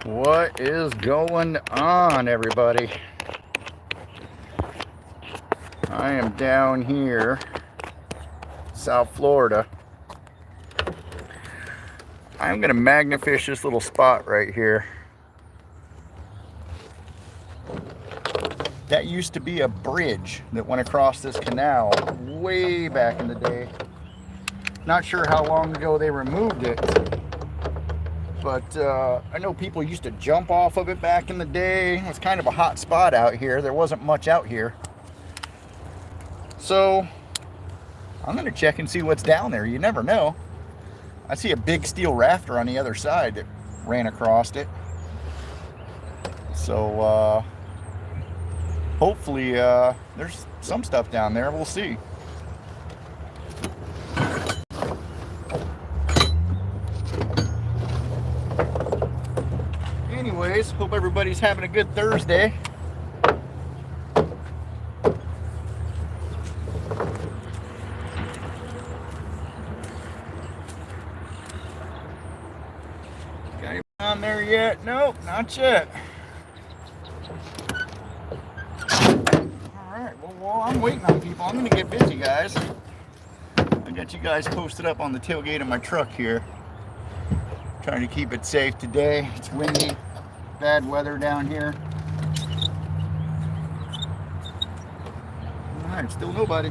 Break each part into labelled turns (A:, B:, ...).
A: What is going on, everybody? I am down here, South Florida. I'm going to magnifish this little spot right here. That used to be a bridge that went across this canal way back in the day. Not sure how long ago they removed it, but I know people used to jump off of it back in the day. It's kind of a hot spot out here. There wasn't much out here. So I'm going to check and see what's down there. You never know. I see a big steel rafter on the other side that ran across it. So hopefully there's some stuff down there. We'll see. Anyways, hope everybody's having a good Thursday. Got anybody on there yet? Nope, not yet. Alright, well, while I'm waiting on people, I'm going to get busy, guys. I got you guys posted up on the tailgate of my truck here. Trying to keep it safe today. It's windy, bad weather down here. Alright, still nobody.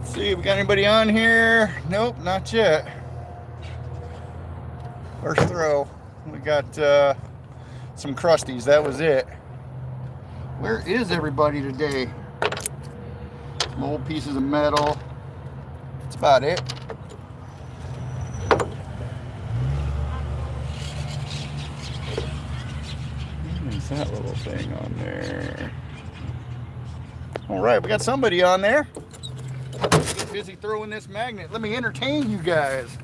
A: See, we got anybody on here? Nope, not yet. First throw. We got some crusties. That was it. Where is everybody today? Some old pieces of metal. That's about it. What is that little thing on there? All right, we got somebody on there. Get busy throwing this magnet. Let me entertain you guys.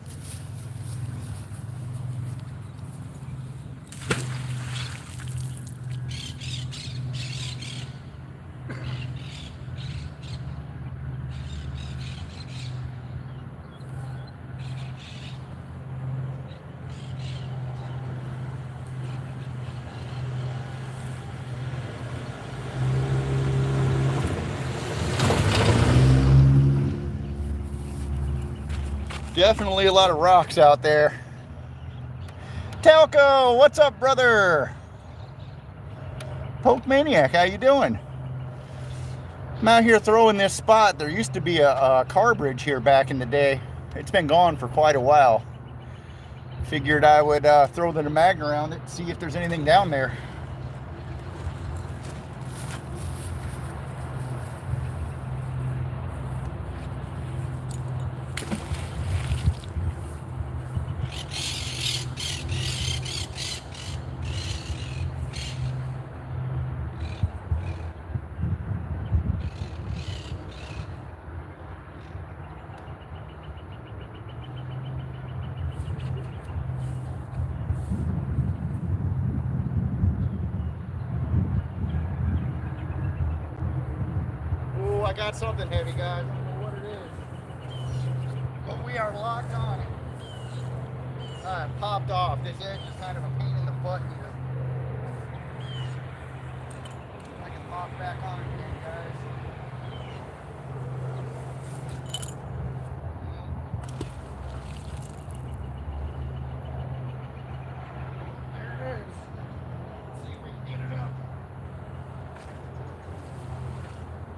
A: Definitely a lot of rocks out there. Talco, what's up, brother? Poke Maniac, how you doing? I'm out here throwing this spot. There used to be a car bridge here back in the day. It's been gone for quite a while. Figured I would throw the magnet around it, see if there's anything down there. I got something heavy, guys. I don't know what it is, but we are locked on it. It popped off. This edge is kind of a pain in the butt here. I can lock back on again, guys. There it is. Let's see if we can get it up.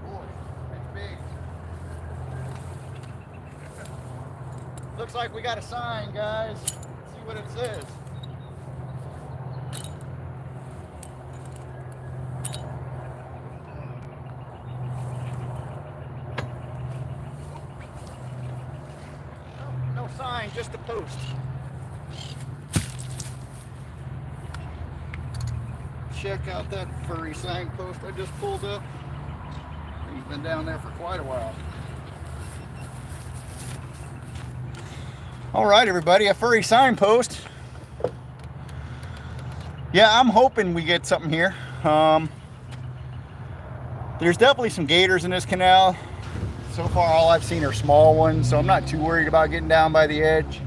A: Boy, it's big. Looks like we got a sign, guys. Let's see what it says. No sign, just a post. Check out that furry signpost I just pulled up. He's been down there for quite a while. All right, everybody, a furry signpost. Yeah, I'm hoping we get something here. There's definitely some gators in this canal. So far, all I've seen are small ones, so I'm not too worried about getting down by the edge.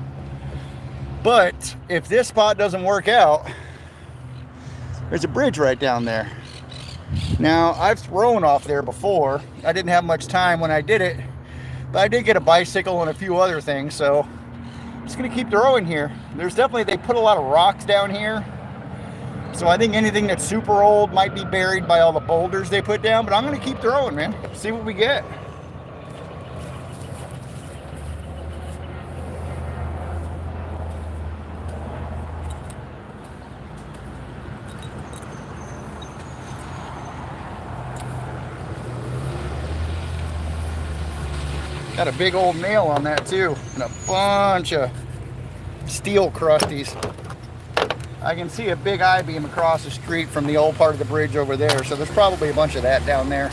A: But if this spot doesn't work out, there's a bridge right down there. Now, I've thrown off there before. I didn't have much time when I did it, but I did get a bicycle and a few other things, so I'm just gonna keep throwing here. There's definitely, they put a lot of rocks down here, so I think anything that's super old might be buried by all the boulders they put down, but I'm gonna keep throwing, man. See what we get. Got a big old nail on that too, and a bunch of steel crusties. I can see a big I-beam across the street from the old part of the bridge over there, so there's probably a bunch of that down there.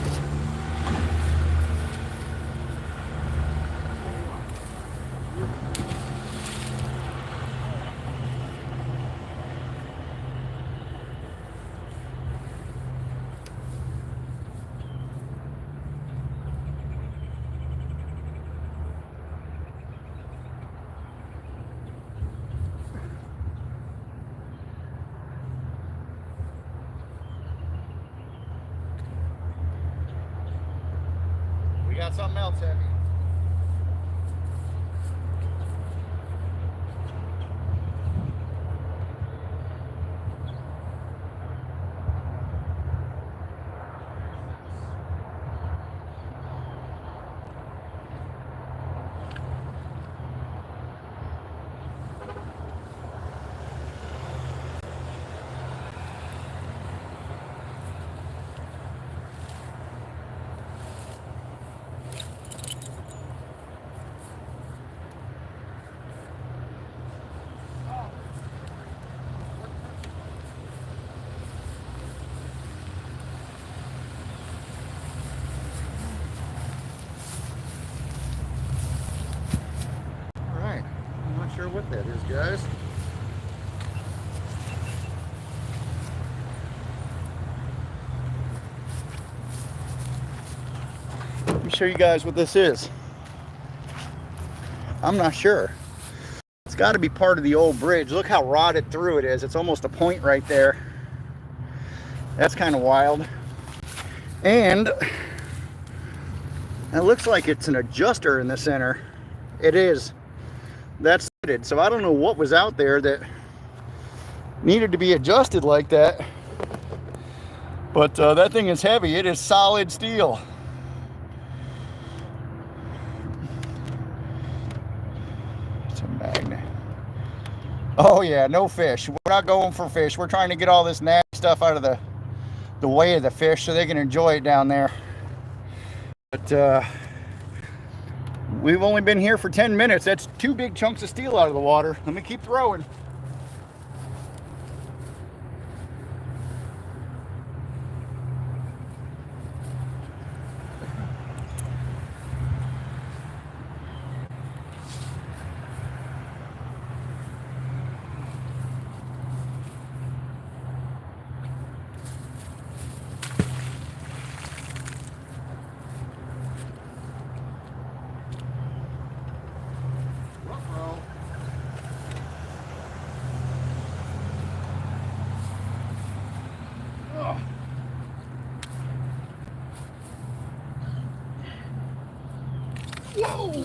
A: We got something else heavy. Sure what that is, guys. Let me show you guys what this is. I'm not sure. It's got to be part of the old bridge. Look how rotted through it is. It's almost a point right there. That's kind of wild. And it looks like it's an adjuster in the center. It is. That's it. So I don't know what was out there that needed to be adjusted like that, but that thing is heavy. It is solid steel. It's a magnet. Oh yeah, no fish. We're not going for fish. We're trying to get all this nasty stuff out of the way of the fish so they can enjoy it down there. But we've only been here for 10 minutes. That's 2 big chunks of steel out of the water. Let me keep throwing. Whoa!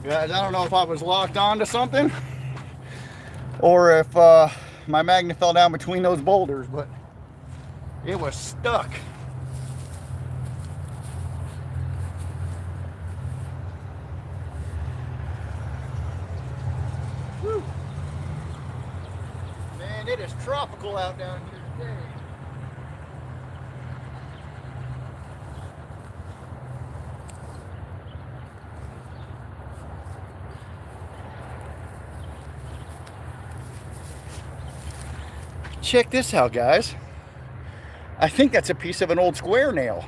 A: Guys, I don't know if I was locked onto something or if my magnet fell down between those boulders, but it was stuck. it is tropical out down here today. Check this out, guys. I think that's a piece of an old square nail.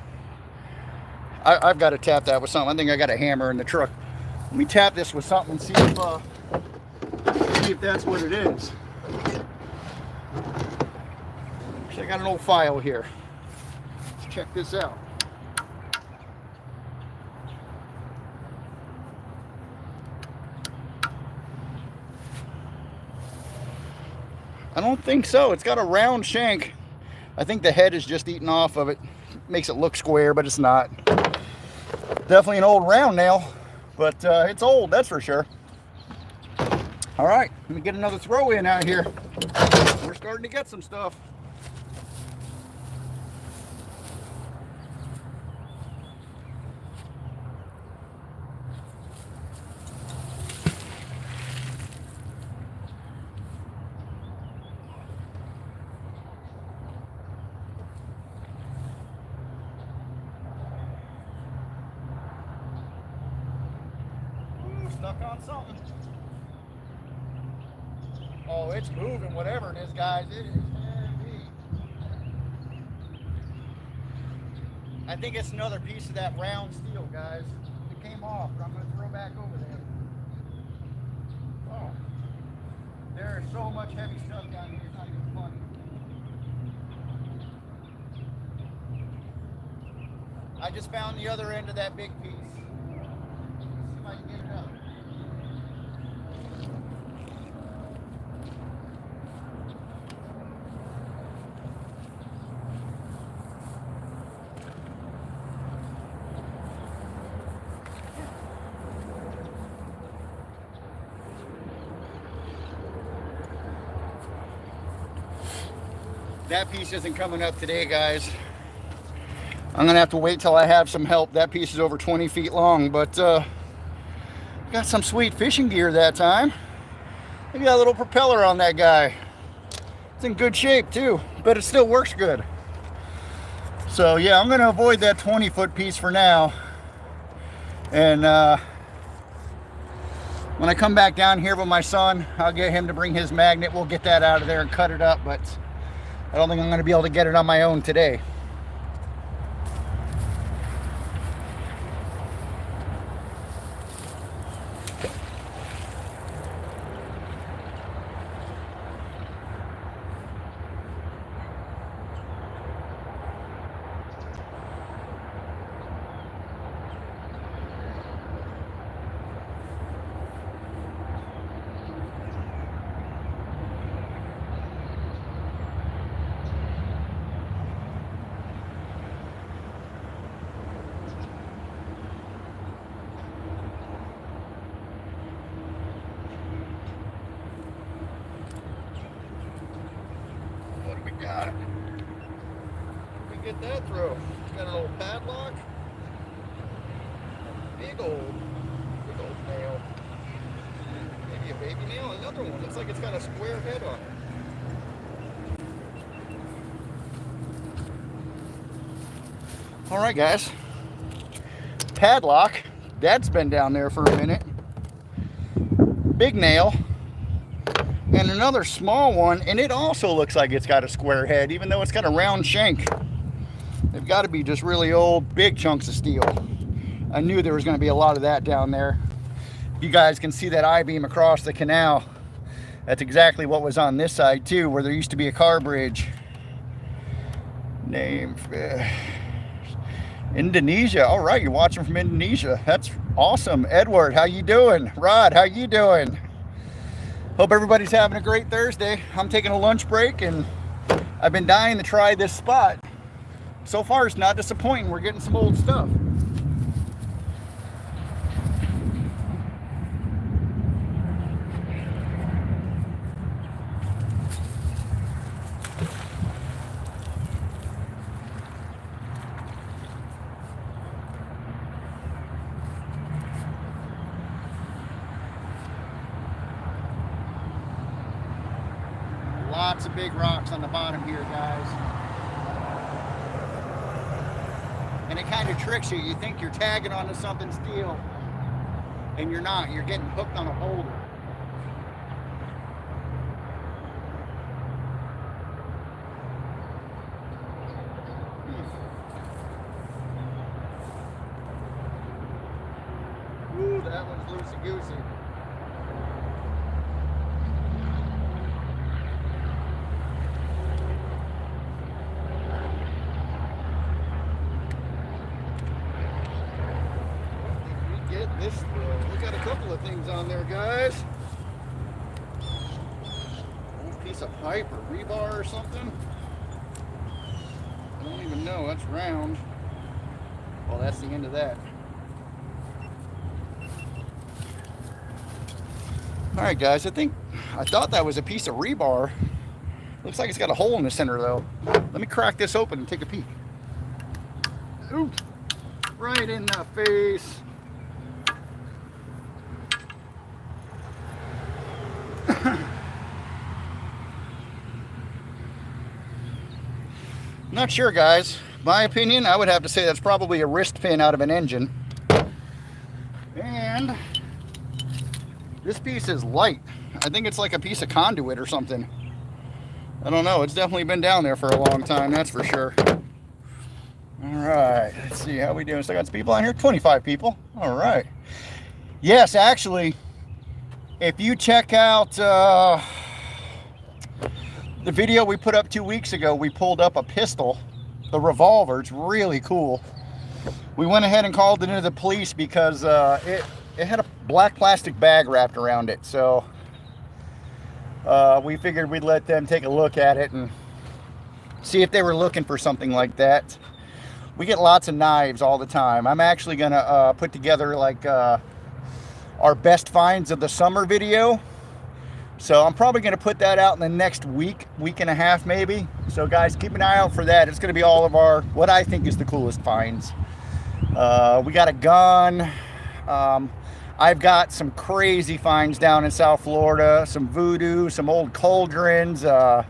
A: I've got to tap that with something. I think I got a hammer in the truck. Let me tap this with something and see if that's what it is. I got an old file here. Let's check this out. I don't think so. It's got a round shank. I think the head is just eaten off of it. Makes it look square, but it's not. Definitely an old round nail, but it's old, that's for sure. All right, let me get another throw in out here. We're starting to get some stuff. Stuck on something. Oh, it's moving, whatever it is, guys. It is heavy. I think it's another piece of that round steel, guys. It came off, but I'm going to throw back over there. Oh, there is so much heavy stuff down here, it's not even funny. I just found the other end of that big piece. Let's see if I can get it up. That piece isn't coming up today, guys. I'm gonna have to wait till I have some help. That piece is over 20 feet long, but got some sweet fishing gear that time. Look at that little propeller on that guy. It's in good shape too, but it still works good. So yeah, I'm gonna avoid that 20-foot piece for now. And when I come back down here with my son, I'll get him to bring his magnet. We'll get that out of there and cut it up, but I don't think I'm going to be able to get it on my own today. Got it. We get that through. It's got an old padlock. Big old nail. Maybe a baby nail. Another one. Looks like it's got a square head on it. All right, guys. Padlock. Dad's been down there for a minute. Big nail. And another small one, and it also looks like it's got a square head, even though it's got a round shank. They've got to be just really old, big chunks of steel. I knew there was going to be a lot of that down there. You guys can see that I-beam across the canal. That's exactly what was on this side too, where there used to be a car bridge. Name Indonesia. All right, you're watching from Indonesia. That's awesome. Edward, how you doing? Rod, how you doing? Hope everybody's having a great Thursday. I'm taking a lunch break and I've been dying to try this spot. So far it's not disappointing. We're getting some old stuff. Lots of big rocks on the bottom here, guys. And it kind of tricks you. You think you're tagging onto something steel, and you're not. You're getting hooked on a boulder. Ooh, that one's loosey-goosey. This we got a couple of things on there, guys. A piece of pipe or rebar or something. I don't even know. That's round. Well, that's the end of that. All right, guys. I thought that was a piece of rebar. Looks like it's got a hole in the center, though. Let me crack this open and take a peek. Ooh, right in the face. Not sure, guys. My opinion, I would have to say that's probably a wrist pin out of an engine. And this piece is light. I think it's like a piece of conduit or something. I don't know. It's definitely been down there for a long time, that's for sure. All right. Let's see how we doing. Still got some people on here? 25 people. All right. Yes, actually, if you check out the video we put up 2 weeks ago, we pulled up a pistol, the revolver. It's really cool. We went ahead and called it into the police because it had a black plastic bag wrapped around it. So we figured we'd let them take a look at it and see if they were looking for something like that. We get lots of knives all the time. I'm actually gonna put together like our best finds of the summer video. So I'm probably going to put that out in the next week and a half maybe. So guys, keep an eye out for that. It's going to be all of our, what I think is the coolest finds. We got a gun. I've got some crazy finds down in South Florida. Some voodoo, some old cauldrons, a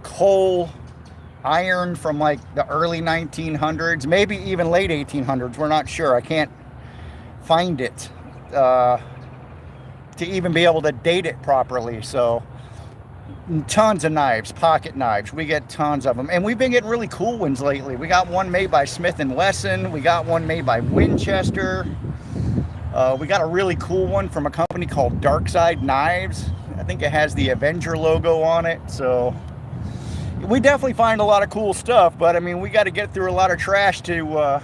A: coal iron from like the early 1900s, maybe even late 1800s. We're not sure. I can't find it. To even be able to date it properly. So tons of knives, pocket knives. We get tons of them, and we've been getting really cool ones lately. We got one made by Smith & Wesson. We got one made by Winchester. We got a really cool one from a company called Darkside Knives. I think it has the Avenger logo on it. So we definitely find a lot of cool stuff, but I mean, we got to get through a lot of trash to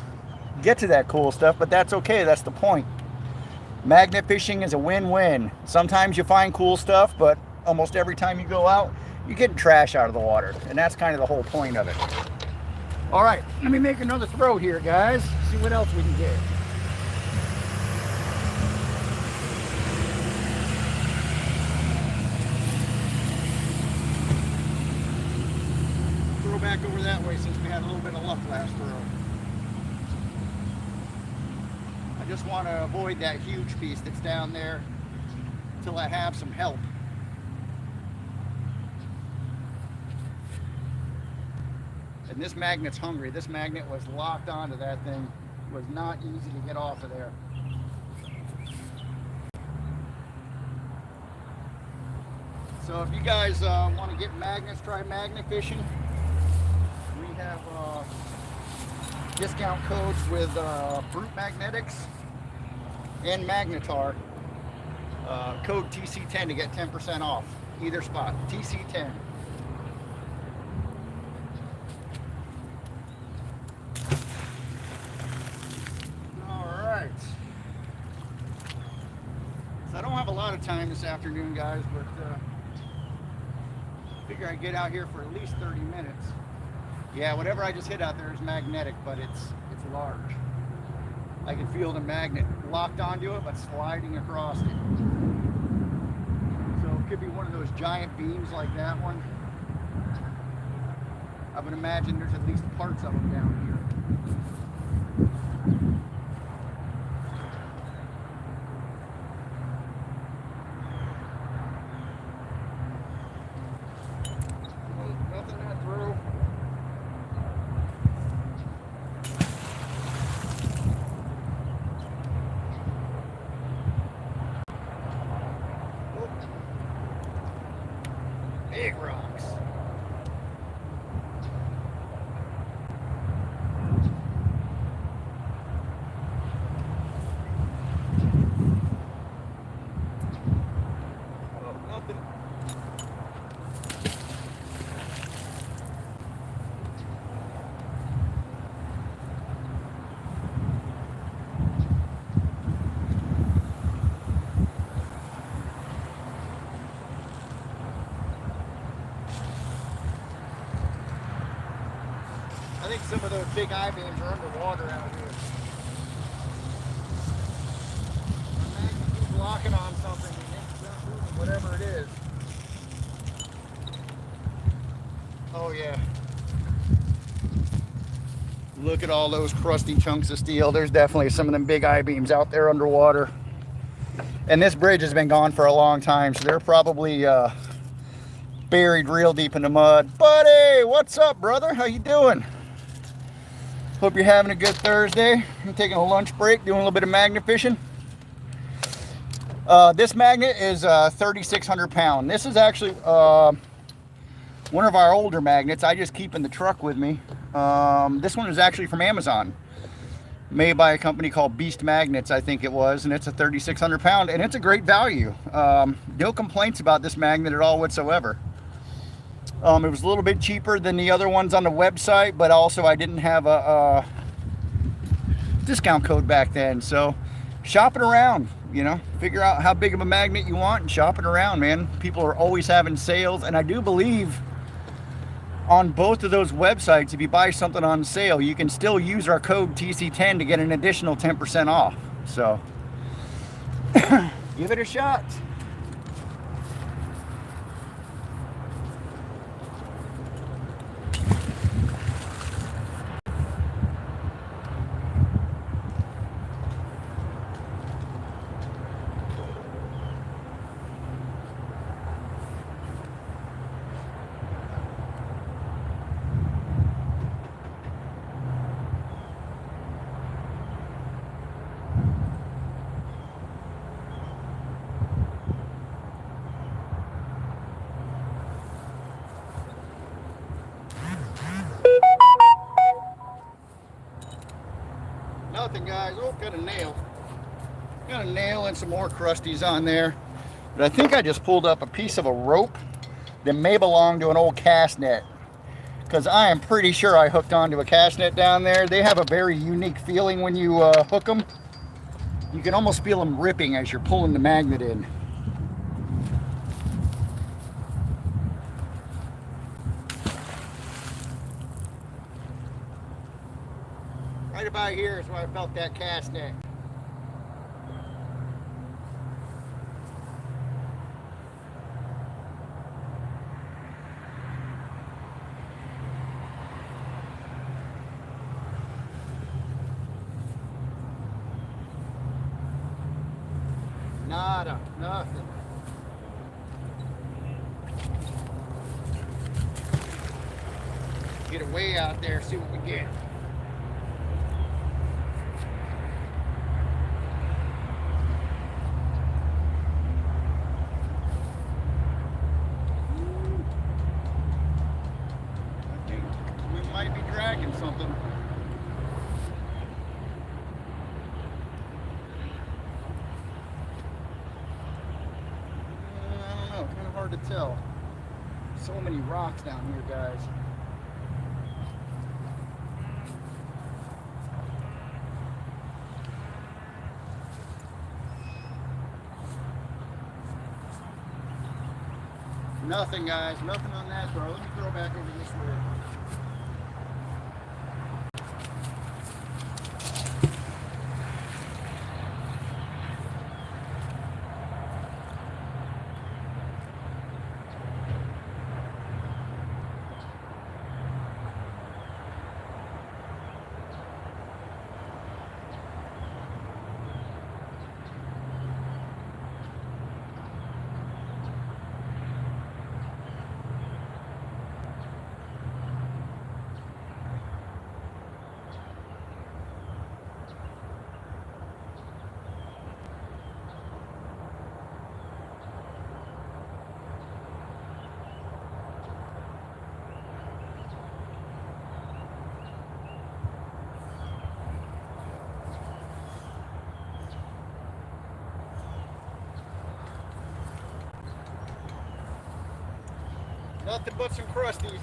A: get to that cool stuff, but that's okay. That's the point. Magnet fishing is a win-win. Sometimes you find cool stuff, but almost every time you go out, you're getting trash out of the water. And that's kind of the whole point of it. All right, let me make another throw here, guys. See what else we can get. Throw back over that way since we had a little bit of luck last throw. Just want to avoid that huge piece that's down there until I have some help. And this magnet's hungry. This magnet was locked onto that thing. It was not easy to get off of there. So if you guys want to get magnets, try magnet fishing. We have discount codes with Brute Magnetics and Magnetar. Code TC10 to get 10% off either spot. TC10. All right. So I don't have a lot of time this afternoon, guys, but figure I'd get out here for at least 30 minutes. Yeah, whatever I just hit out there is magnetic, but it's large. I can feel the magnet locked onto it, but sliding across it. So it could be one of those giant beams like that one. I would imagine there's at least parts of them down here. Big rocks. Oh, nothing. I think some of those big I-beams are underwater out here. My magnet keeps locking on something and it's not moving, whatever it is. Oh yeah. Look at all those crusty chunks of steel. There's definitely some of them big I-beams out there underwater. And this bridge has been gone for a long time, so they're probably buried real deep in the mud. Buddy, what's up, brother? How you doing? Hope you're having a good Thursday. I'm taking a lunch break, doing a little bit of magnet fishing. This magnet is 3,600 pound. This is actually one of our older magnets. I just keep in the truck with me. This one is actually from Amazon, made by a company called Beast Magnets, I think it was, and it's a 3,600 pound, and it's a great value. No complaints about this magnet at all whatsoever. It was a little bit cheaper than the other ones on the website, but also I didn't have a discount code back then. So shop it around, you know, figure out how big of a magnet you want and shop it around, man. People are always having sales, and I do believe on both of those websites, if you buy something on sale, you can still use our code TC10 to get an additional 10% off. So give it a shot. Nothing, guys. Oh, got a nail. Got a nail and some more crusties on there. But I think I just pulled up a piece of a rope that may belong to an old cast net, because I am pretty sure I hooked onto a cast net down there. They have a very unique feeling when you hook them. You can almost feel them ripping as you're pulling the magnet in. Right about here is where I felt that cast net. Nada, nothing. Get it way out there, see what we get. Might be dragging something. I don't know, kind of hard to tell. So many rocks down here, guys. Nothing, guys. Nothing on that throw. Let me throw back over this way. Nothing but some crusties.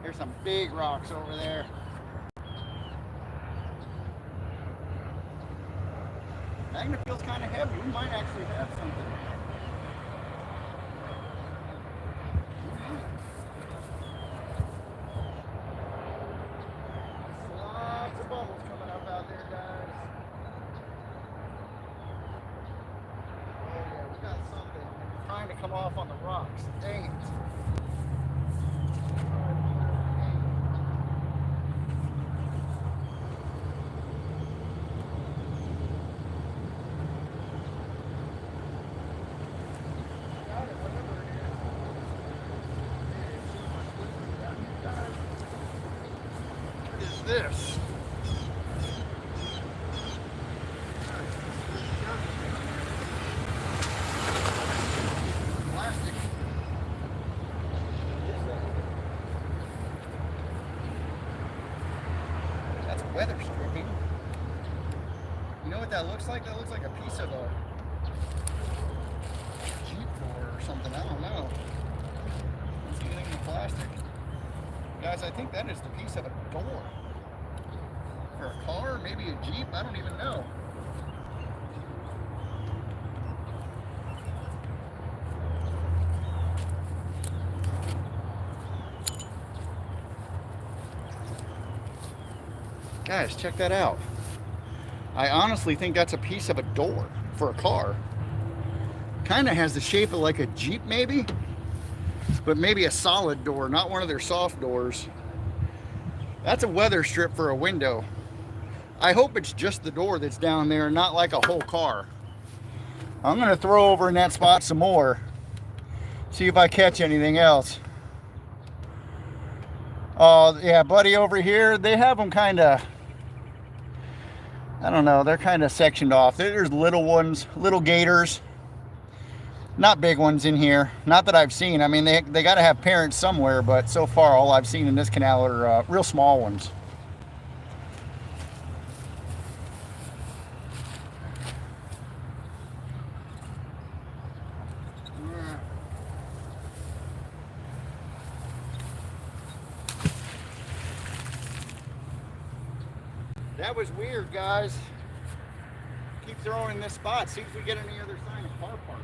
A: There's some big rocks over there. Magna feels kind of heavy. We might actually have something. Lots of bubbles coming up out there, guys. Oh yeah, we got something. It's trying to come off on the rocks. Dang it. This. Plastic. That's weather stripping. You know what that looks like? That looks like a piece of a Jeep door or something. I don't know. It's anything in the plastic. Guys, I think that is the piece of a door. For a car, maybe a Jeep, I don't even know. Guys, check that out. I honestly think that's a piece of a door for a car. Kind of has the shape of like a Jeep maybe, but maybe a solid door, not one of their soft doors. That's a weather strip for a window. I hope it's just the door that's down there, not like a whole car. I'm gonna throw over in that spot some more, see if I catch anything else. Oh yeah, buddy, over here, they have them kind of, I don't know, they're kind of sectioned off. There's little ones, little gators. Not big ones in here, not that I've seen. I mean, they got to have parents somewhere, but so far all I've seen in this canal are real small ones. That was weird, guys. Keep throwing in this spot, see if we get any other sign of car parts.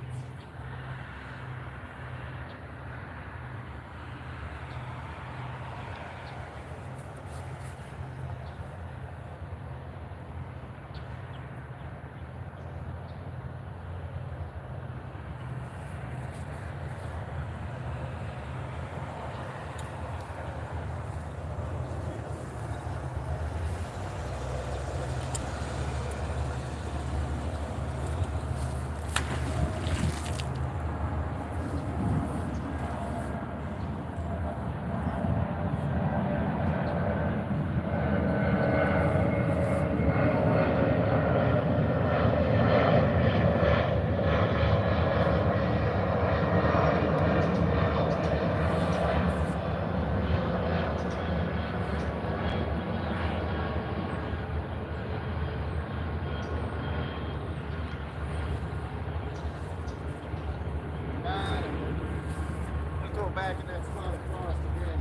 A: Back in that spot across again.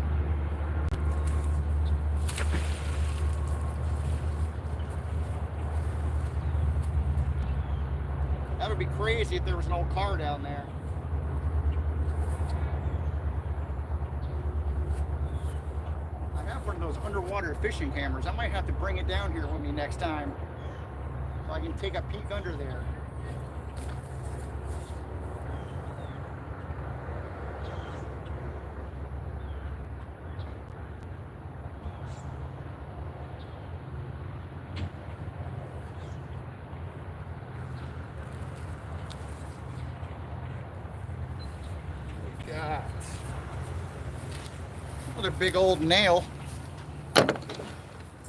A: That would be crazy if there was an old car down there. I have one of those underwater fishing cameras. I might have to bring it down here with me next time so I can take a peek under there. Another big old nail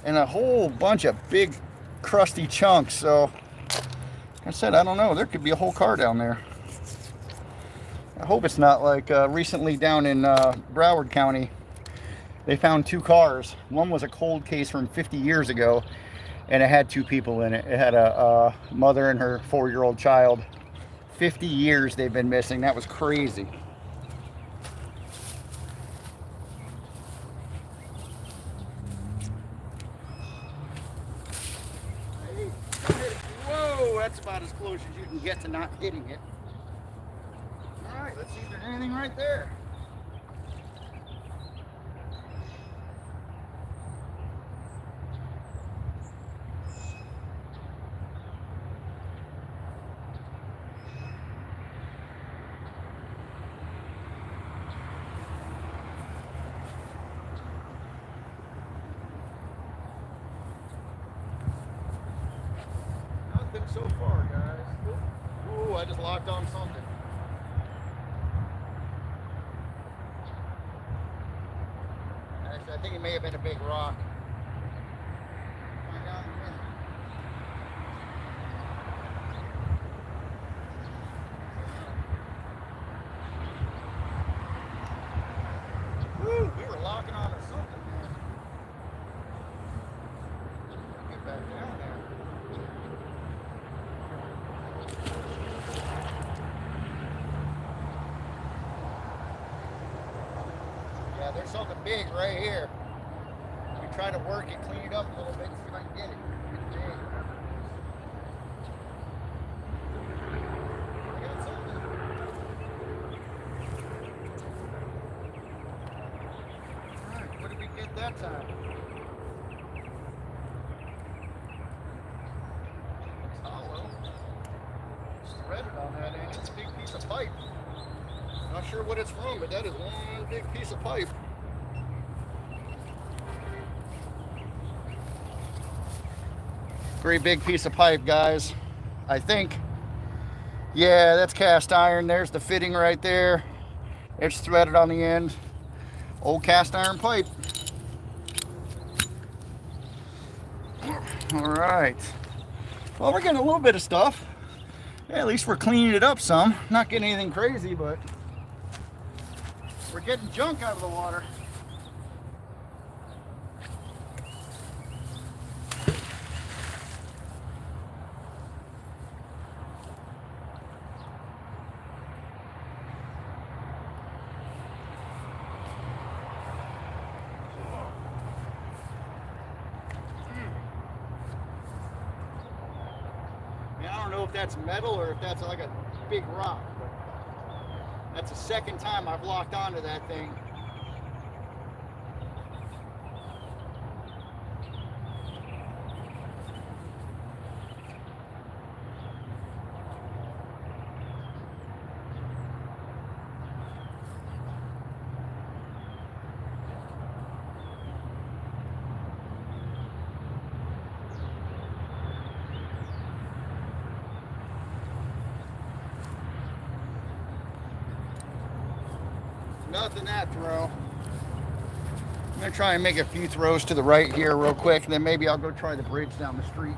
A: and a whole bunch of big crusty chunks. So like I said, I don't know, there could be a whole car down there. I hope it's not like recently down in Broward County They found 2 cars. One was a cold case from 50 years ago, and it had 2 people in it. It had a mother and her 4-year-old child. 50 years they've been missing. That was crazy. Whoa, that's about as close as you can get to not hitting it. All right, let's see if there's anything right there. Nothing so far, guys. Ooh, I just locked on something. Actually, I think it may have been a big rock. Find out in a minute. Woo, we were locking on to something, man. Get back down there. Yeah, there's something big right here. We try to work it, clean it up a little bit, and see if I can get it. It's big. I got something. Alright, what did we get that time? It's hollow. It's threaded on that end. It's a big piece of pipe. Not sure what it's from, but that is one big piece of pipe. Great big piece of pipe, guys. I think. Yeah, that's cast iron. There's the fitting right there. It's threaded on the end. Old cast iron pipe. All right. Well, we're getting a little bit of stuff. Yeah, at least we're cleaning it up some. Not getting anything crazy, but we're getting junk out of the water. I don't know if that's metal or if that's like a big rock, but that's the second time I've locked onto that thing. Nothing that throw. I'm gonna try and make a few throws to the right here real quick, and then maybe I'll go try the bridge down the street.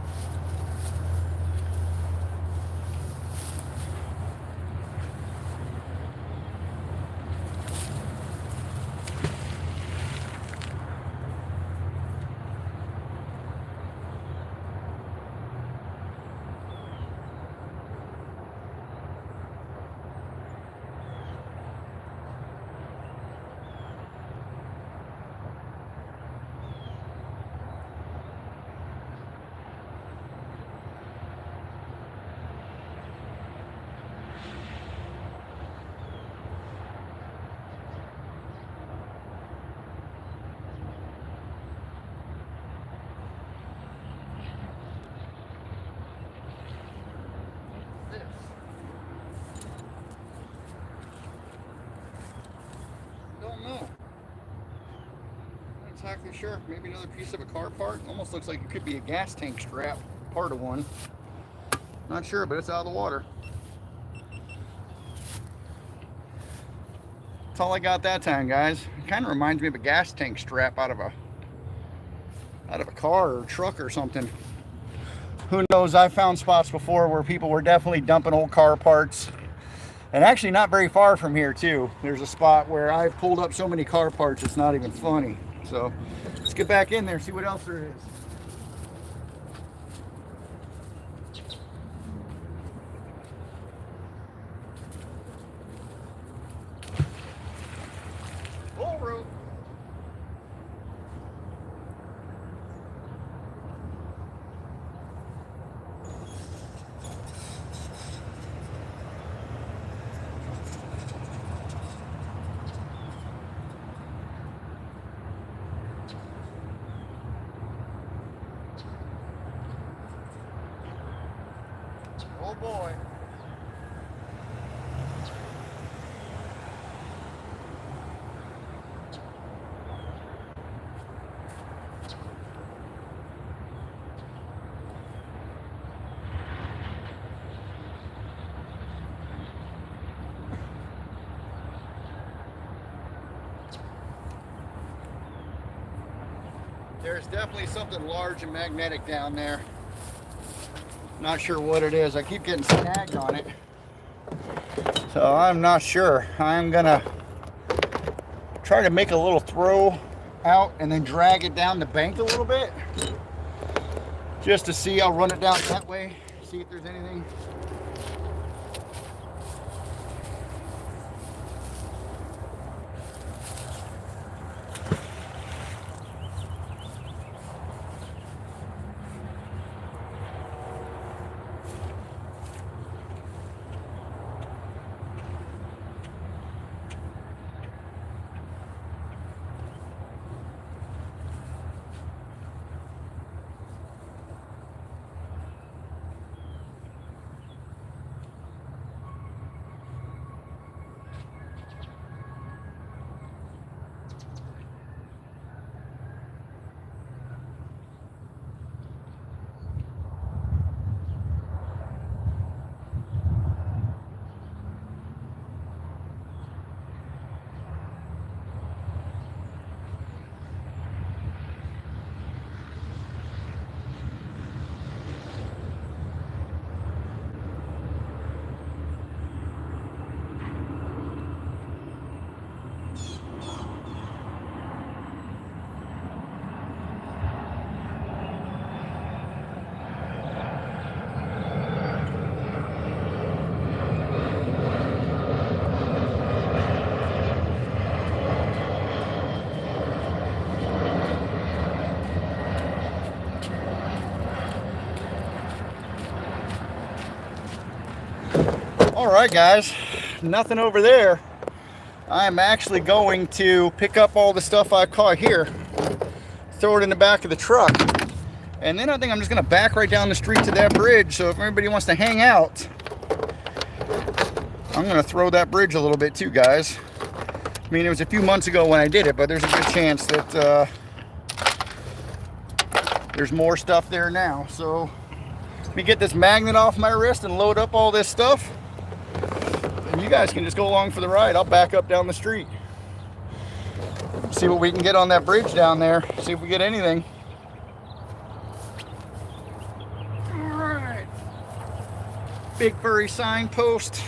A: Don't know. Not exactly sure. Maybe another piece of a car part. Almost looks like it could be a gas tank strap, part of one. Not sure, but it's out of the water. That's all I got that time, guys. It kind of reminds me of a gas tank strap out of a car or truck or something. Who knows? I found spots before where people were definitely dumping old car parts. And actually not very far from here too. There's a spot where I've pulled up so many car parts, it's not even funny. So let's get back in there, see what else there is. Full rope. Oh boy. There's definitely something large and magnetic down there. Not sure what it is. I keep getting snagged on it. So I'm not sure. I'm gonna try to make a little throw out and then drag it down the bank a little bit. Just to see. I'll run it down that way, see if there's anything. All right, guys, nothing over there. I'm actually going to pick up all the stuff I caught here, throw it in the back of the truck, and then I think I'm just gonna back right down the street to that bridge. So if everybody wants to hang out, I'm gonna throw that bridge a little bit too, guys. I mean, it was a few months ago when I did it, but there's a good chance that there's more stuff there now. So let me get this magnet off my wrist and load up all this stuff. And you guys can just go along for the ride. I'll back up down the street. See what we can get on that bridge down there. See if we get anything. All right. Big furry signpost.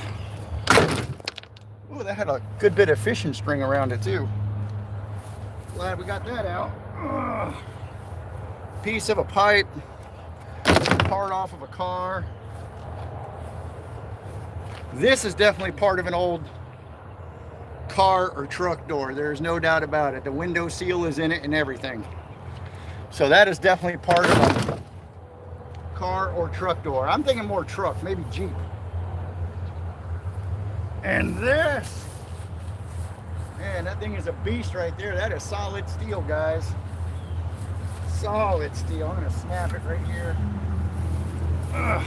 A: Ooh, that had a good bit of fishing string around it too. Glad we got that out. Ugh. Piece of a pipe. Part off of a car. This is definitely part of an old car or truck door. There's no doubt about it. The window seal is in it and everything. So that is definitely part of a car or truck door. I'm thinking more truck, maybe Jeep. And this, man, that thing is a beast right there. That is solid steel, guys. Solid steel. I'm gonna snap it right here. Ugh.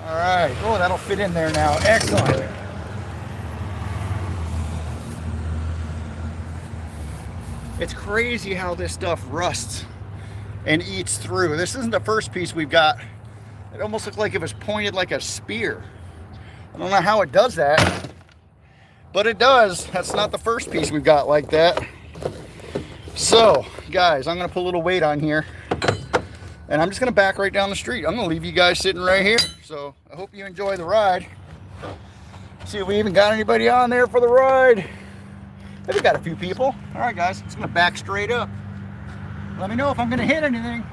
A: All right, oh, that'll fit in there now. Excellent. It's crazy how this stuff rusts and eats through. This isn't the first piece we've got. It almost looked like it was pointed like a spear. I don't know how it does that, but it does. That's not the first piece we've got like that. So, guys, I'm gonna put a little weight on here. And I'm just gonna back right down the street. I'm gonna leave you guys sitting right here. So I hope you enjoy the ride. See if we even got anybody on there for the ride. Maybe got a few people. All right, guys, it's gonna back straight up. Let me know if I'm gonna hit anything.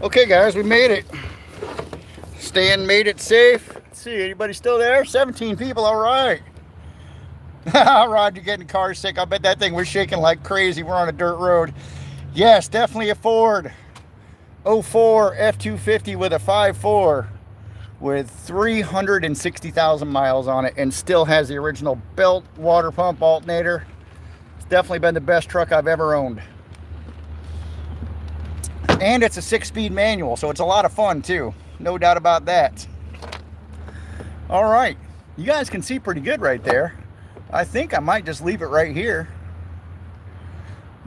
A: Okay, guys, we made it. Stan made it safe. Let's see, anybody still there? 17 people, all right. Rod, you're getting car sick. I bet that thing was shaking like crazy. We're on a dirt road. Yes, definitely a Ford 04 F-250 with a 5.4 with 360,000 miles on it and still has the original belt water pump alternator. It's definitely been the best truck I've ever owned. And it's a 6-speed manual, so it's a lot of fun too. No doubt about that. All right, you guys can see pretty good right there. I think I might just leave it right here.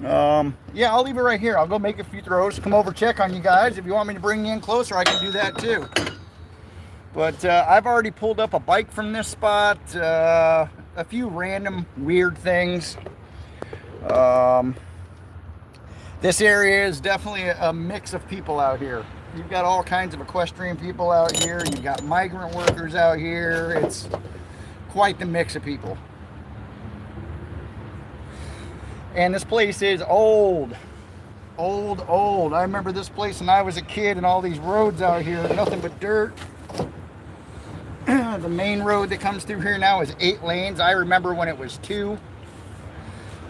A: Yeah, I'll leave it right here. I'll go make a few throws, come over, check on you guys. If you want me to bring you in closer, I can do that too. But I've already pulled up a bike from this spot, a few random weird things. This area is definitely a mix of people out here. You've got all kinds of equestrian people out here. You've got migrant workers out here. It's quite the mix of people. And this place is old. Old. I remember this place when I was a kid and all these roads out here, nothing but dirt. The main road that comes through here now is 8 lanes. I remember when it was 2.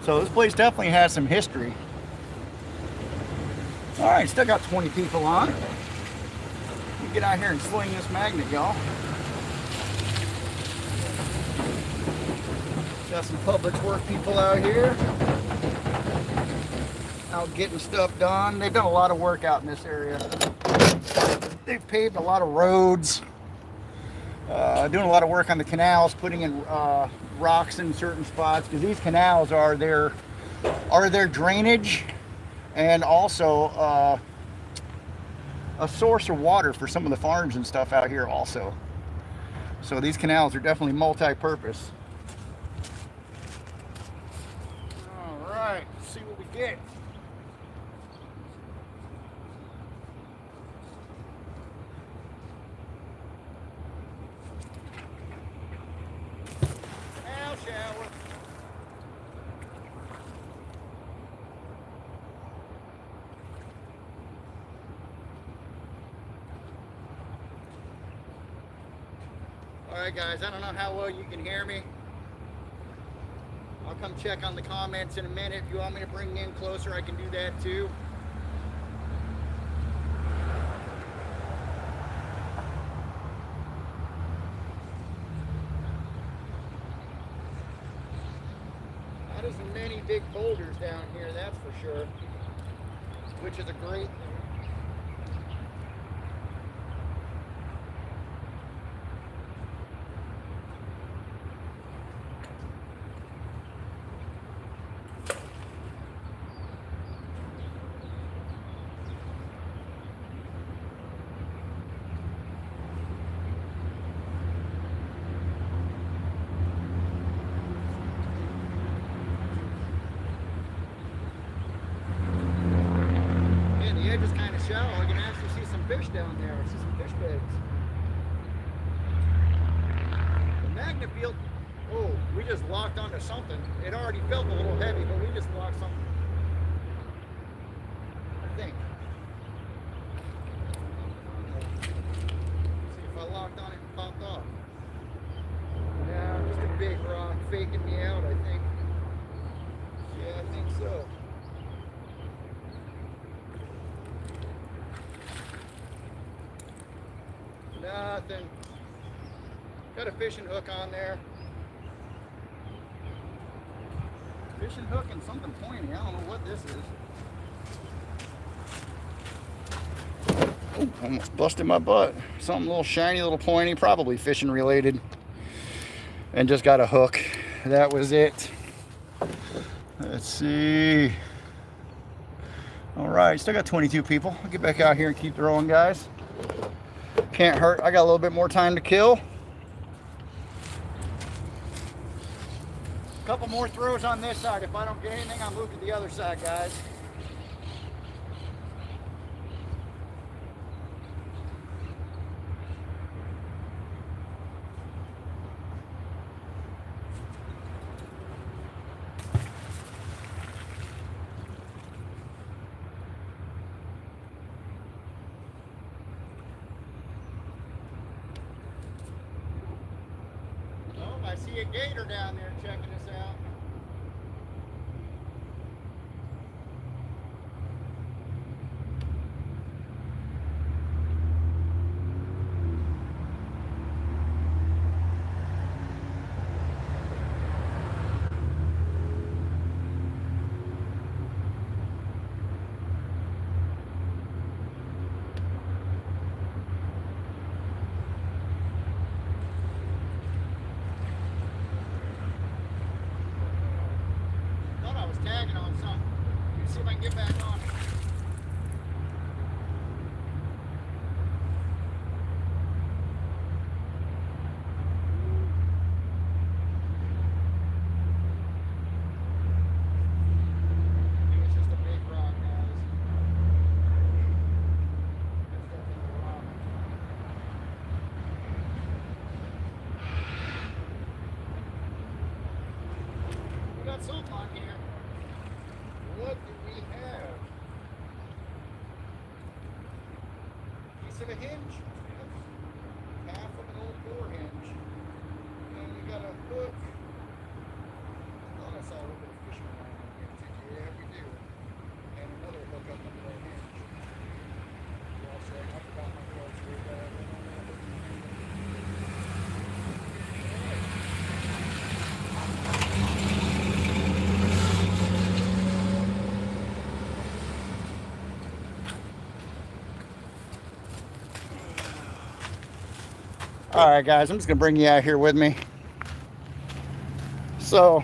A: So this place definitely has some history. All right, still got 20 people on. Let me get out here and sling this magnet, y'all. Got some public work people out here. Out getting stuff done. They've done a lot of work out in this area. They've paved a lot of roads. Doing a lot of work on the canals, putting in rocks in certain spots, because these canals are their drainage and also a source of water for some of the farms and stuff out here also. So these canals are definitely multi-purpose. All right, let's see what we get. Now shower. Alright guys, I don't know how well you can hear me. I'll come check on the comments in a minute. If you want me to bring you in closer, I can do that too. Not as many big boulders down here, that's for sure, which is a great thing. shallow, I can actually see some fish down there. I see some fish beds. The magnet field, oh, we just locked onto something. It already felt a little heavy, but we just locked something. I think. See if I locked on it and popped off. Yeah, just a big rock faking me out, I think. Yeah, I think so. Nothing. Got a fishing hook on there. Fishing hook and something pointy. I don't know what this is. Oh, almost busted my butt. Something a little shiny, little pointy, probably fishing related. And just got a hook. That was it. Let's see. All right, still got 22 people. I'll get back out here and keep throwing, guys. Can't hurt. I got a little bit more time to kill. A couple more throws on this side. If I don't get anything, I'll move to the other side, guys. I see a gator down there checking us out. Tagging on something. Let's see if I can get back on it. I think it's just a big rock, guys. It's definitely a rock. We got something on here. What do we have? Piece of a hinge. Yep. Half of an old door hinge. And we got a hook. I thought I saw a little bit of fishing line on here too. Yeah, we do. And another hook up under that hinge. Also, I forgot my gloves here. All right, guys, I'm just gonna bring you out here with me. So,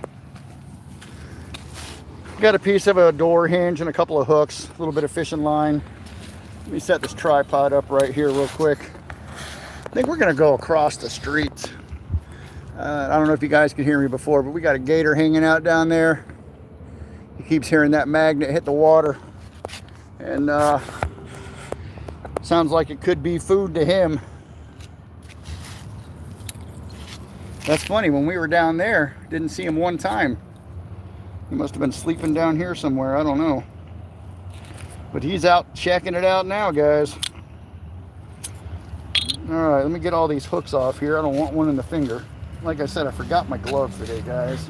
A: got a piece of a door hinge and a couple of hooks, a little bit of fishing line. Let me set this tripod up right here real quick. I think we're gonna go across the street. I don't know if you guys can hear me before, but we got a gator hanging out down there. He keeps hearing that magnet hit the water. And sounds like it could be food to him. That's funny, when we were down there, didn't see him one time. He must have been sleeping down here somewhere, I don't know. But he's out checking it out now, guys. All right, let me get all these hooks off here. I don't want one in the finger. Like I said, I forgot my gloves today, guys.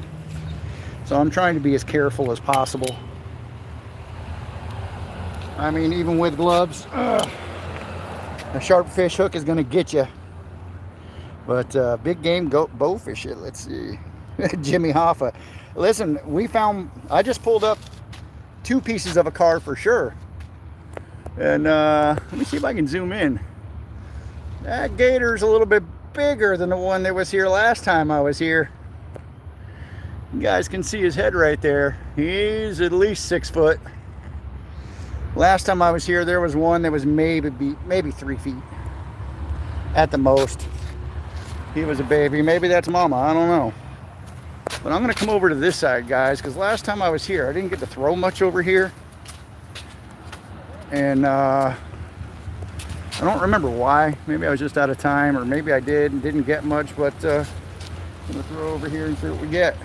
A: So I'm trying to be as careful as possible. I mean, even with gloves, a sharp fish hook is gonna get you. But big game bow fish it. Let's see. Jimmy Hoffa. Listen, I just pulled up 2 pieces of a car for sure. And let me see if I can zoom in. That gator's a little bit bigger than the one that was here last time I was here. You guys can see his head right there. He's at least 6 foot. Last time I was here, there was one that was maybe 3 feet at the most. He was a baby. Maybe that's mama. I don't know. But I'm going to come over to this side, guys, because last time I was here, I didn't get to throw much over here. And I don't remember why. Maybe I was just out of time, or maybe I did and didn't get much, but I'm gonna throw over here and see what we get.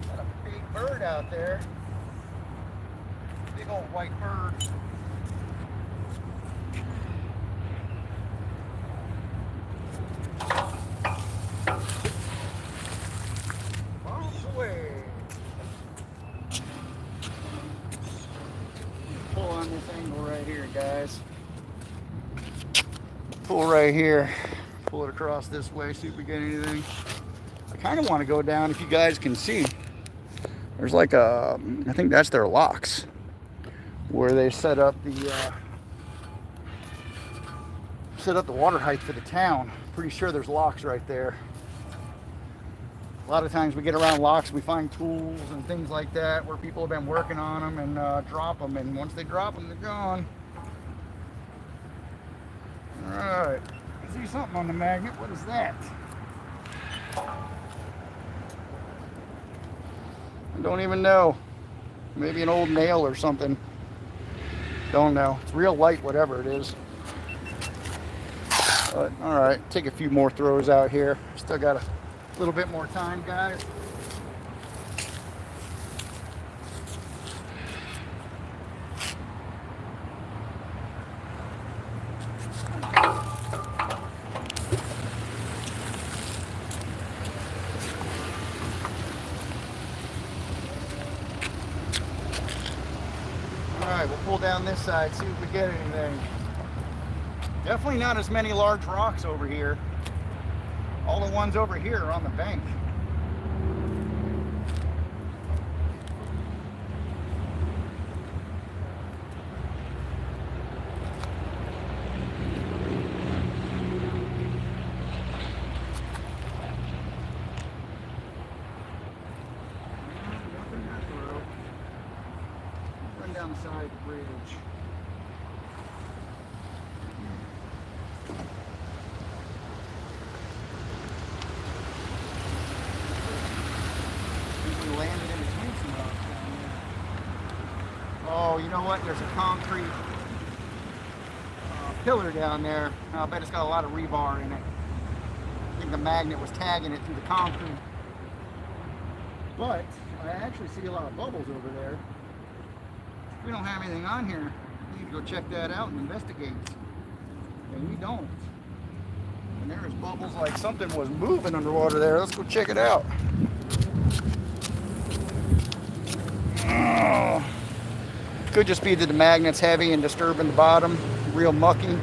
A: Got a big bird out there. Big old white bird. Away. Pull on this angle right here, guys. Pull right here. Pull it across this way, see if we get anything. I kind of want to go down, if you guys can see. There's like a, I think that's their locks, where they set up the water height for the town. Pretty sure there's locks right there. A lot of times we get around locks, we find tools and things like that where people have been working on them and drop them, and once they drop them, they're gone. All right, I see something on the magnet. What is that? I don't even know. Maybe an old nail or something. Don't know. It's real light, whatever it is. But all right, take a few more throws out here. Still got a little bit more time, guys. All right, we'll pull down this side, see if we get anything. Definitely not as many large rocks over here. All the ones over here are on the bank. Run down the side of the bridge. Landed in between some rocks down there. Oh, you know what? There's a concrete pillar down there. I bet it's got a lot of rebar in it. I think the magnet was tagging it through the concrete. But I actually see a lot of bubbles over there. If we don't have anything on here, we need to go check that out and investigate. And we don't. And there's bubbles like something was moving underwater there. Let's go check it out. Oh. Could just be that the magnet's heavy and disturbing the bottom, real mucky.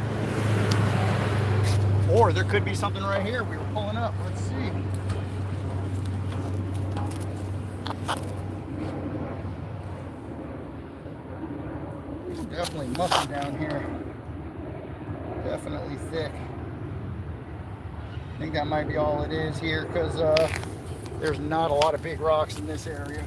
A: Or there could be something right here we were pulling up. Let's see. It's definitely mucky down here. Definitely thick. I think that might be all it is here, because there's not a lot of big rocks in this area.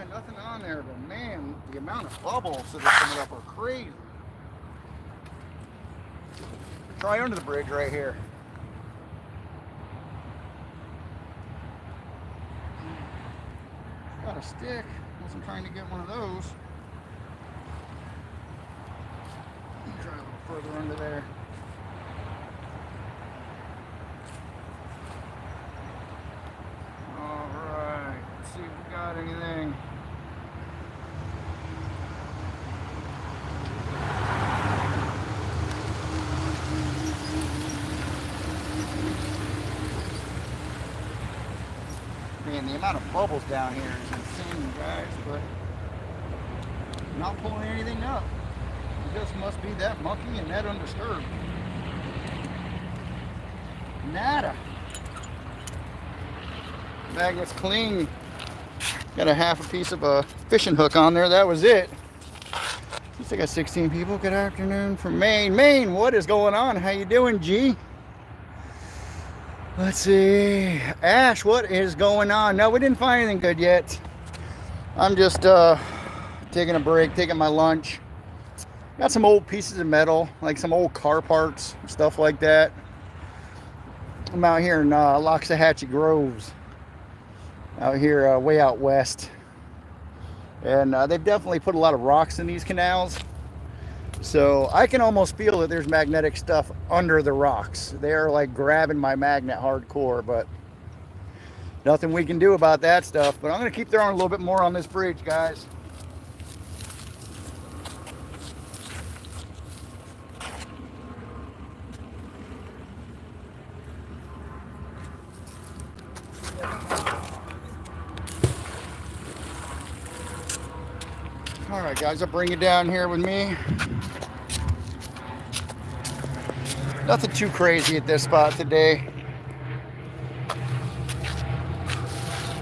A: Nothing on there, but man, the amount of bubbles that are coming up are crazy. Try under the bridge right here. Got a stick. Wasn't trying to get one of those. Try a little further under there. All right, let's see if we got anything. Man, the amount of bubbles down here is insane, guys, but I'm not pulling anything up. It just must be that mucky and that undisturbed. Nada. Magnet's clean. Got a half a piece of a fishing hook on there. That was it. Looks like I got 16 people. Good afternoon from Maine. Maine, what is going on? How you doing, G? Let's see. Ash, what is going on? No, we didn't find anything good yet. I'm just taking a break, taking my lunch. Got some old pieces of metal, like some old car parts, stuff like that. I'm out here in Loxahatchee Groves, out here way out west. And they've definitely put a lot of rocks in these canals. So I can almost feel that there's magnetic stuff under the rocks. They're like grabbing my magnet hardcore, but nothing we can do about that stuff. But I'm going to keep throwing a little bit more on this bridge, guys. All right, guys, I'll bring you down here with me. Nothing too crazy at this spot today. I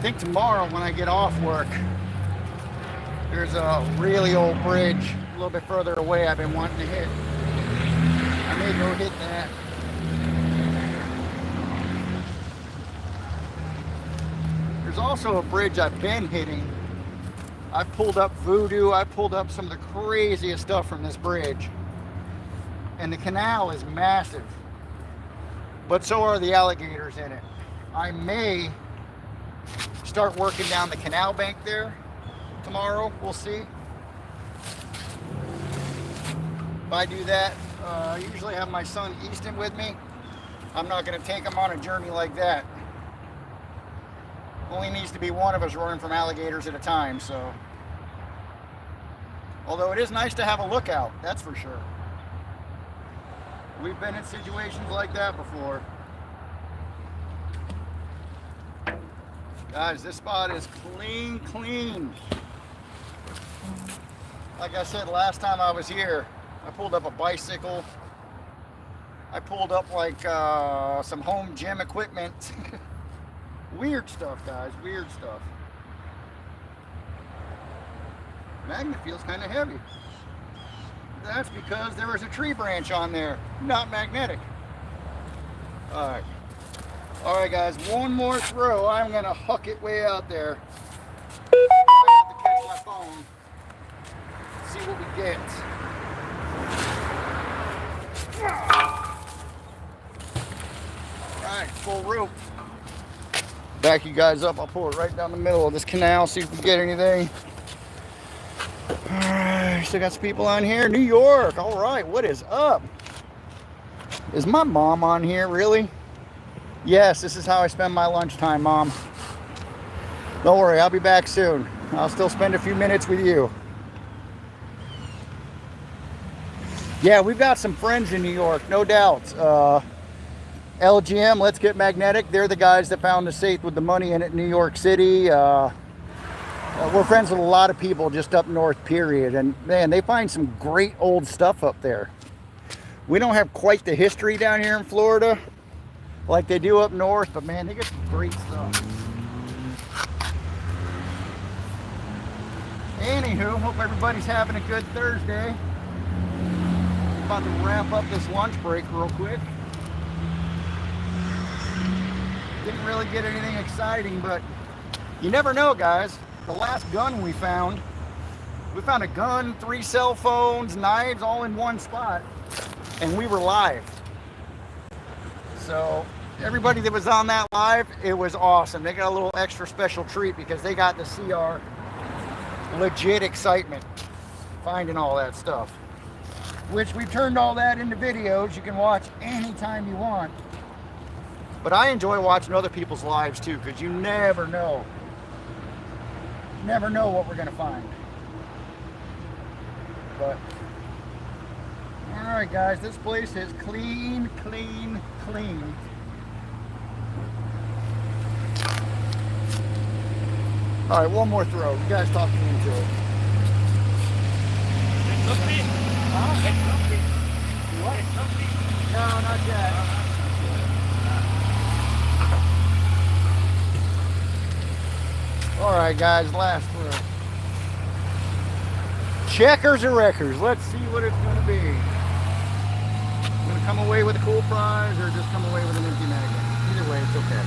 A: think tomorrow when I get off work, there's a really old bridge a little bit further away I've been wanting to hit. I may go hit that. There's also a bridge I've been hitting. I've pulled up Voodoo. I've pulled up some of the craziest stuff from this bridge. And the canal is massive. But so are the alligators in it. I may start working down the canal bank there tomorrow. We'll see. If I do that, I usually have my son Easton with me. I'm not going to take him on a journey like that. Only needs to be one of us running from alligators at a time, so. Although it is nice to have a lookout, that's for sure. We've been in situations like that before. Guys, this spot is clean. Like I said last time I was here, I pulled up a bicycle. I pulled up like some home gym equipment. Weird stuff, guys, weird stuff. Magnet feels kind of heavy. That's because there was a tree branch on there, not magnetic. All right, guys, one more throw. I'm gonna huck it way out there. I have to catch my phone. See what we get. All right, full rope. Back you guys up. I'll pull it right down the middle of this canal, see if we get anything. All right, still got some people on here. New York, all right, what is up? Is my mom on here, really? Yes, this is how I spend my lunchtime, Mom. Don't worry, I'll be back soon. I'll still spend a few minutes with you. Yeah, we've got some friends in New York, no doubt. LGM, Let's Get Magnetic. They're the guys that found the safe with the money in it in New York City. We're friends with a lot of people just up north, period. And man, they find some great old stuff up there. We don't have quite the history down here in Florida like they do up north, but man, they get some great stuff. Anywho, hope everybody's having a good Thursday. About to wrap up this lunch break real quick. Didn't really get anything exciting, but you never know, guys. The last gun we found a gun, 3 cell phones, knives, all in one spot, and we were live. So everybody that was on that live, it was awesome. They got a little extra special treat because they got to see our legit excitement finding all that stuff, which we turned all that into videos you can watch anytime you want. But I enjoy watching other people's lives too, because you never know what we're gonna find. But all right, guys, this place is clean. All right, one more throw. You guys talk me into it. What? No, not yet. All right, guys, last throw. Checkers or wreckers? Let's see what it's going to be. I'm going to come away with a cool prize or just come away with an empty magnet. Either way, it's okay.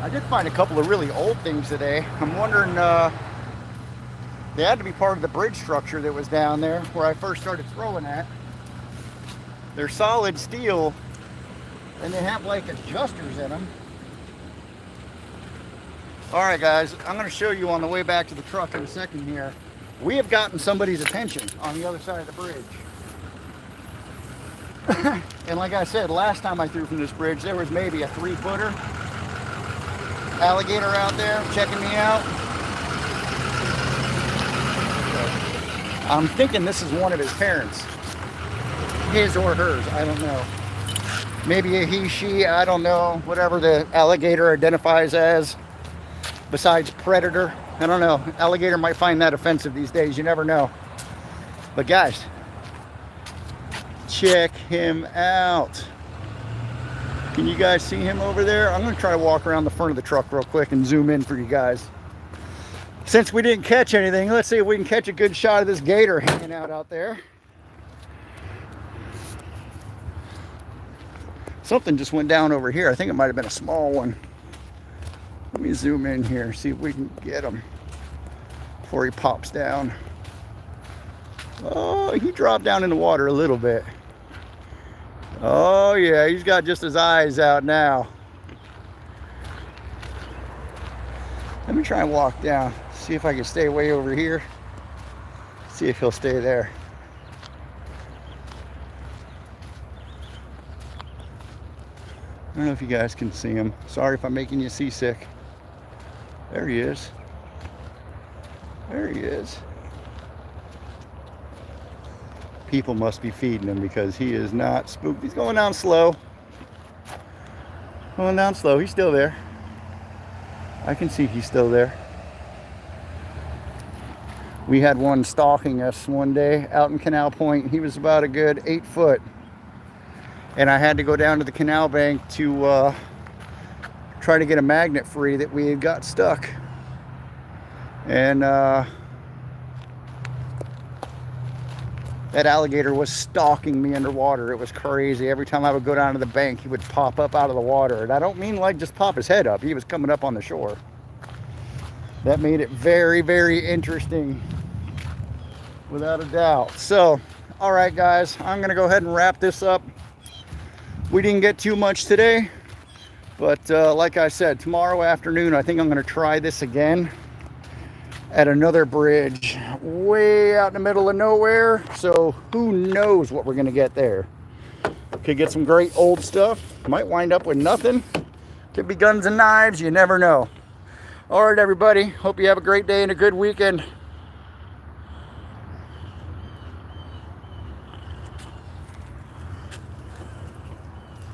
A: I did find a couple of really old things today. I'm wondering, they had to be part of the bridge structure that was down there where I first started throwing at. They're solid steel, and they have like adjusters in them. All right, guys, I'm going to show you on the way back to the truck in a second here. We have gotten somebody's attention on the other side of the bridge. And like I said, last time I threw from this bridge, there was maybe a 3-footer alligator out there checking me out. I'm thinking this is one of his parents. His or hers, I don't know. Maybe a he, she, I don't know. Whatever the alligator identifies as, besides predator. I don't know. Alligator might find that offensive these days. You never know. But guys, check him out. Can you guys see him over there? I'm going to try to walk around the front of the truck real quick and zoom in for you guys. Since we didn't catch anything, let's see if we can catch a good shot of this gator hanging out there. Something just went down over here. I think it might have been a small one. Let me zoom in here, see if we can get him before he pops down. Oh, he dropped down in the water a little bit. Oh yeah, he's got just his eyes out now. Let me try and walk down, see if I can stay way over here. See if he'll stay there. I don't know if you guys can see him. Sorry if I'm making you seasick. There he is. There he is. People must be feeding him because he is not spooked. He's going down slow. Going down slow. He's still there. I can see he's still there. We had one stalking us one day out in Canal Point. He was about a good 8 foot. And I had to go down to the canal bank to try to get a magnet free that we had got stuck. And that alligator was stalking me underwater. It was crazy. Every time I would go down to the bank, he would pop up out of the water. And I don't mean like just pop his head up. He was coming up on the shore. That made it very, very interesting, without a doubt. So, all right, guys, I'm going to go ahead and wrap this up. We didn't get too much today, but like I said, tomorrow afternoon, I think I'm going to try this again at another bridge way out in the middle of nowhere. So who knows what we're going to get there. Could get some great old stuff. Might wind up with nothing. Could be guns and knives. You never know. All right, everybody. Hope you have a great day and a good weekend.